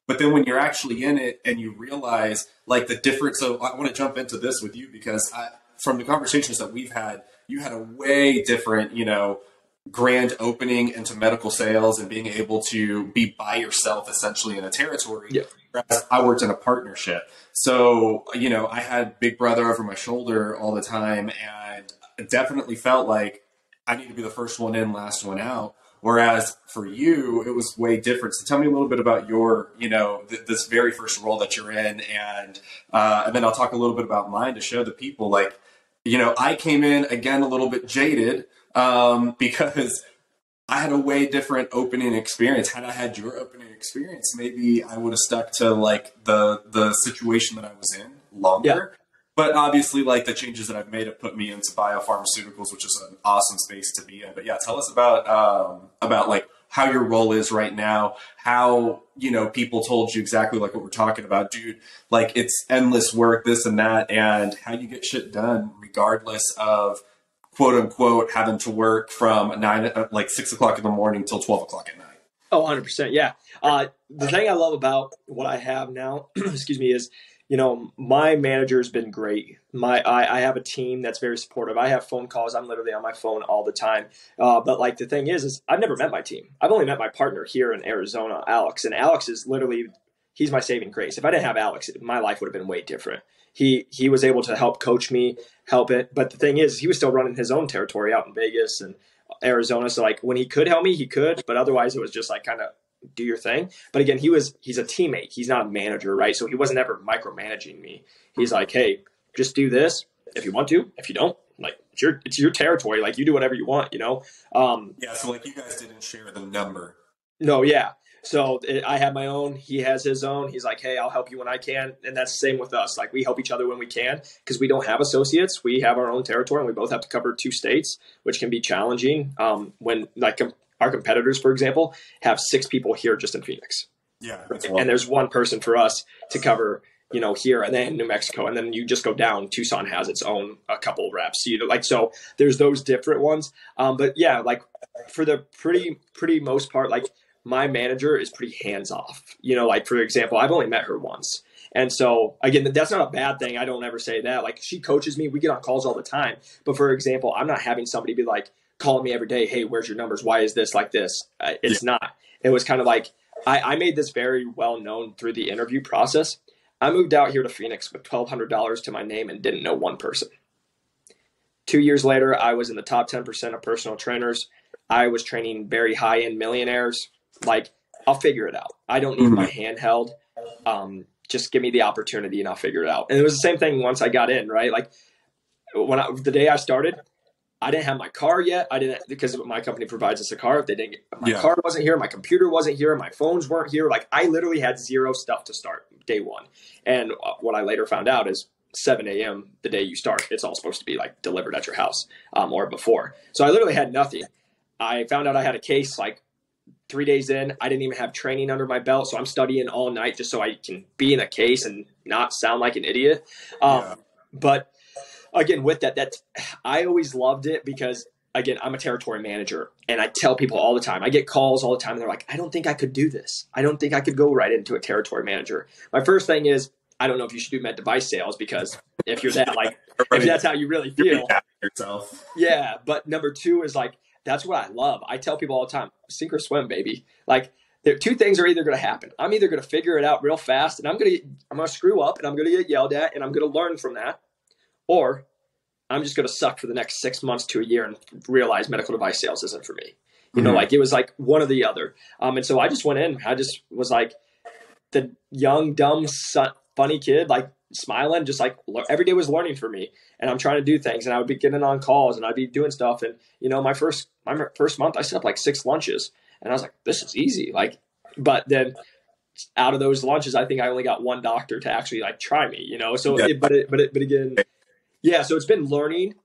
But then when you're actually in it and you realize like the difference. So I want to jump into this with you because from the conversations that we've had, you had a way different, grand opening into medical sales and being able to be by yourself essentially in a territory. Yeah. Whereas I worked in a partnership. So, I had big brother over my shoulder all the time and definitely felt like I need to be the first one in, last one out. Whereas for you, it was way different. So tell me a little bit about your, this very first role that you're in. And then I'll talk a little bit about mine to show the people like, I came in again, a little bit jaded because I had a way different opening experience. Had I had your opening experience, maybe I would have stuck to like the situation that I was in longer. Yeah. But obviously, like the changes that I've made have put me into biopharmaceuticals, which is an awesome space to be in. But yeah, tell us about like how your role is right now, how, people told you exactly like what we're talking about, dude, like it's endless work, this and that, and how you get shit done regardless of quote unquote having to work from 6 o'clock in the morning till 12 o'clock at night. Oh, 100%. Yeah. The thing I love about what I have now, excuse me, is, my manager's been great. I have a team that's very supportive. I have phone calls. I'm literally on my phone all the time. But like the thing is I've never met my team. I've only met my partner here in Arizona, Alex. And Alex is literally, he's my saving grace. If I didn't have Alex, my life would have been way different. He was able to help coach me, help it. But the thing is, he was still running his own territory out in Vegas and Arizona. So like when he could help me, he could. But otherwise, it was just like kind of do your thing. But again, he's a teammate. He's not a manager, right? So he wasn't ever micromanaging me. He's like, hey, just do this if you want to. If you don't, like it's your territory. Like you do whatever you want, Yeah. So like you guys didn't share the number. No. Yeah. So I have my own. He has his own. He's like, hey, I'll help you when I can. And that's the same with us. Like we help each other when we can because we don't have associates. We have our own territory and we both have to cover 2 states, which can be challenging when like our competitors, for example, have 6 people here just in Phoenix. Yeah. And there's 1 person for us to cover, here and then New Mexico. And then you just go down. Tucson has its own a couple reps. So there's those different ones. But yeah, like for the pretty most part, like my manager is pretty hands off. Like for example, I've only met her once. And so again, that's not a bad thing. I don't ever say that. Like she coaches me. We get on calls all the time. But for example, I'm not having somebody be like, calling me every day, hey, where's your numbers? Why is this like this? It's not. It was kind of like, I made this very well known through the interview process. I moved out here to Phoenix with $1,200 to my name and didn't know one person. 2 years later, I was in the top 10% of personal trainers. I was training very high-end millionaires. Like, I'll figure it out. I don't need my hand held. Just give me the opportunity and I'll figure it out. And it was the same thing once I got in, right? Like the day I started, I didn't have my car yet. I didn't, because my company provides us a car. If they didn't get, my car wasn't here, my computer wasn't here, my phones weren't here. Like I literally had 0 stuff to start day one. And what I later found out is 7 a.m. the day you start, it's all supposed to be like delivered at your house or before. So I literally had nothing. I found out I had a case like 3 days in. I didn't even have training under my belt. So I'm studying all night just so I can be in a case and not sound like an idiot. But again, with that, I always loved it because, again, I'm a territory manager and I tell people all the time, I get calls all the time and they're like, I don't think I could do this. I don't think I could go right into a territory manager. My first thing is, I don't know if you should do med device sales because if you're that, like, if that's how you really feel. Yourself. Yeah. But number 2 is like, that's what I love. I tell people all the time, sink or swim, baby. Like, there 2 things are either going to happen. I'm either going to figure it out real fast and I'm going to screw up and I'm going to get yelled at and I'm going to learn from that. Or I'm just going to suck for the next 6 months to a year and realize medical device sales isn't for me. Like it was like one or the other. And so I just went in. I just was like the young, dumb, funny kid, like smiling, just like every day was learning for me. And I'm trying to do things and I would be getting on calls and I'd be doing stuff. And, my first month, I set up like 6 lunches and I was like, this is easy. Like, but then out of those lunches, I think I only got 1 doctor to actually like try me, so, but again, yeah, so it's been learning.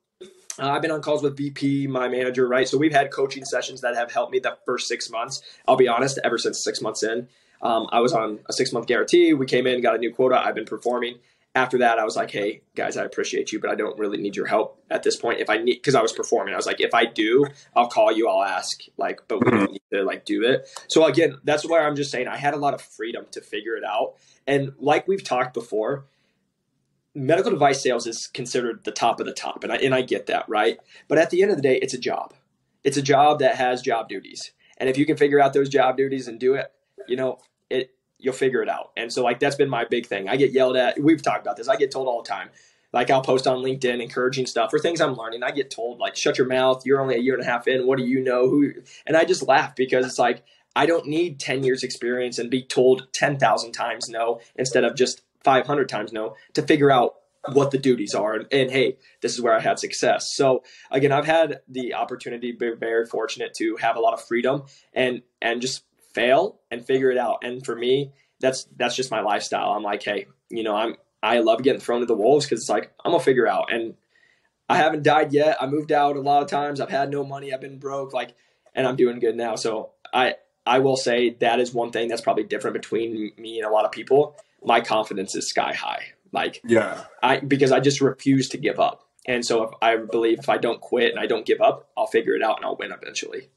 I've been on calls with VP, my manager, right? So we've had coaching sessions that have helped me the first 6 months. I'll be honest, ever since 6 months in, I was on a 6-month guarantee. We came in, got a new quota. I've been performing. after that, I was like, hey, guys, I appreciate you, but I don't really need your help at this point. If I need, because I was performing, I was like, if I do, I'll call you, I'll ask, like, but we don't need to like do it. So again, that's why I'm just saying I had a lot of freedom to figure it out. And like we've talked before, medical device sales is considered the top of the top. And I get that, right? But at the end of the day, it's a job. It's a job that has job duties. And if you can figure out those job duties and do it, you'll figure it out. And so like, that's been my big thing. I get yelled at. We've talked about this. I get told all the time. Like I'll post on LinkedIn encouraging stuff or things I'm learning. I get told like, shut your mouth. You're only a year and a half in. What do you know? And I just laugh because it's like, I don't need 10 years experience and be told 10,000 times no instead of just 500 times no to figure out what the duties are. And hey, this is where I had success. So again, I've had the opportunity, be very fortunate to have a lot of freedom and just fail and figure it out. And for me, that's just my lifestyle. I'm like, hey, I love getting thrown to the wolves because it's like, I'm gonna figure out. And I haven't died yet. I moved out a lot of times. I've had no money. I've been broke, and I'm doing good now. So I will say that is one thing that's probably different between me and a lot of people. My confidence is sky high. Because I just refuse to give up. And so I believe if I don't quit and I don't give up, I'll figure it out and I'll win eventually.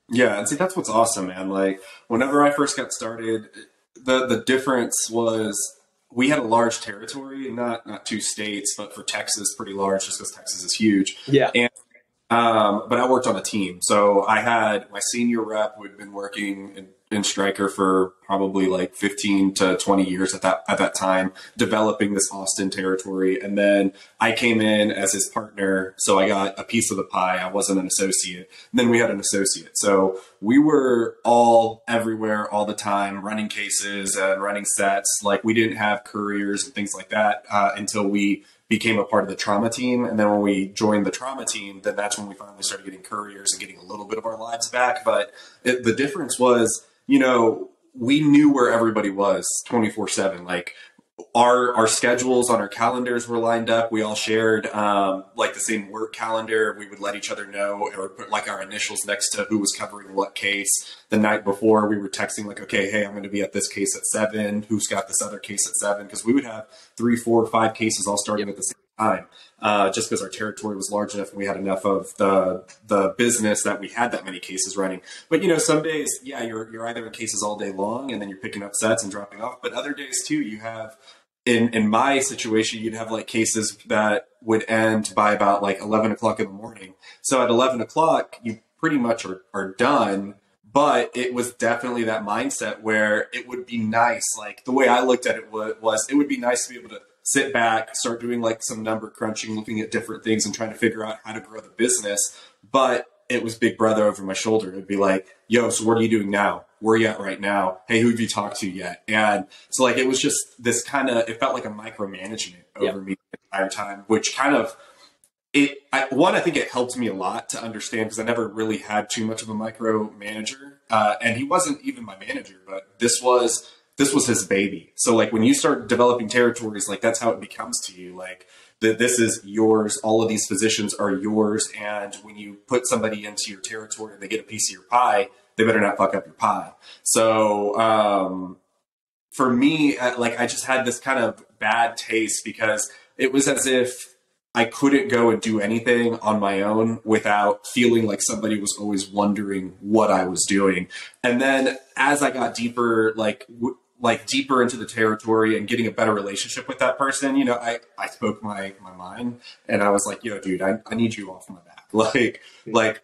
Yeah, and see, that's what's awesome, man. Like, whenever I first got started, the difference was we had a large territory, not 2 states, but for Texas, pretty large, just because Texas is huge. Yeah. And but I worked on a team. So I had my senior rep who had been working in Stryker for probably like 15 to 20 years at that time, developing this Austin territory. And then I came in as his partner. So I got a piece of the pie. I wasn't an associate. And then we had an associate. So we were all everywhere all the time, running cases and running sets. Like we didn't have couriers and things like that until we became a part of the trauma team. And then when we joined the trauma team, then that's when we finally started getting couriers and getting a little bit of our lives back. But the difference was, we knew where everybody was 24/7. Like our schedules on our calendars were lined up. We all shared like the same work calendar. We would let each other know or put like our initials next to who was covering what case. The night before we were texting like, okay, hey, I'm going to be at this case at 7. Who's got this other case at 7? Because we would have 3, 4, 5 cases all starting at the same time. Just because our territory was large enough and we had enough of the business that we had that many cases running. But some days, yeah, you're either in cases all day long and then you're picking up sets and dropping off. But other days too, you have in my situation, you'd have like cases that would end by about like 11 o'clock in the morning. So at 11 o'clock, you pretty much are done. But it was definitely that mindset where it would be nice. Like the way I looked at it was it would be nice to be able to sit back, start doing like some number crunching, looking at different things and trying to figure out how to grow the business. But it was Big Brother over my shoulder. It'd be like, yo, so what are you doing now? Where are you at right now? Hey, who have you talked to yet? And so like, it was just this it felt like a micromanagement over me the entire time, which kind of, I think it helped me a lot to understand because I never really had too much of a micromanager. And he wasn't even my manager, but this was his baby. So like when you start developing territories, like that's how it becomes to you. Like this is yours. All of these physicians are yours. And when you put somebody into your territory and they get a piece of your pie, they better not fuck up your pie. So, for me, like I just had this kind of bad taste because it was as if I couldn't go and do anything on my own without feeling like somebody was always wondering what I was doing. And then as I got deeper, deeper into the territory and getting a better relationship with that person, I spoke my mind and I was like, yo, dude, I need you off my back.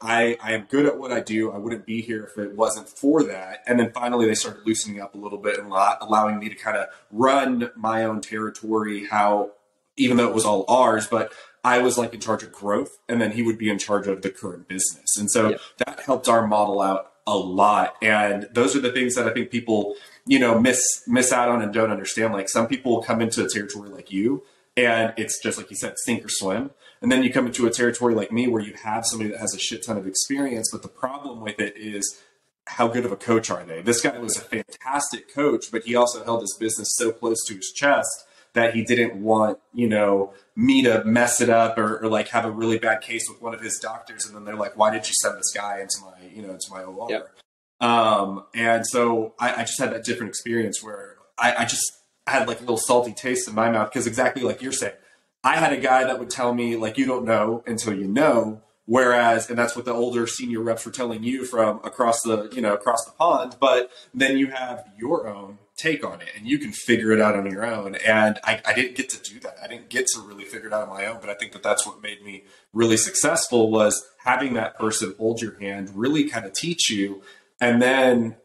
I am good at what I do. I wouldn't be here if it wasn't for that. And then finally they started loosening up a little bit and allowing me to kind of run my own territory, even though it was all ours, but I was like in charge of growth and then he would be in charge of the current business. And so that helped our model out a lot. And those are the things that I think people, miss out on and don't understand. Like some people come into a territory like you and it's just like you said, sink or swim. And then you come into a territory like me where you have somebody that has a shit ton of experience. But the problem with it is how good of a coach are they? This guy was a fantastic coach, but he also held his business so close to his chest that he didn't want, me to mess it up or like have a really bad case with one of his doctors. And then they're like, why did you send this guy into my OR? And so I just had that different experience where I just had like a little salty taste in my mouth because exactly like you're saying, I had a guy that would tell me like, you don't know until you know. Whereas, and that's what the older senior reps were telling you from across the, across the pond. But then you have your own take on it and you can figure it out on your own. And I didn't get to do that. I didn't get to really figure it out on my own. But I think that that's what made me really successful was having that person hold your hand, really kind of teach you. And then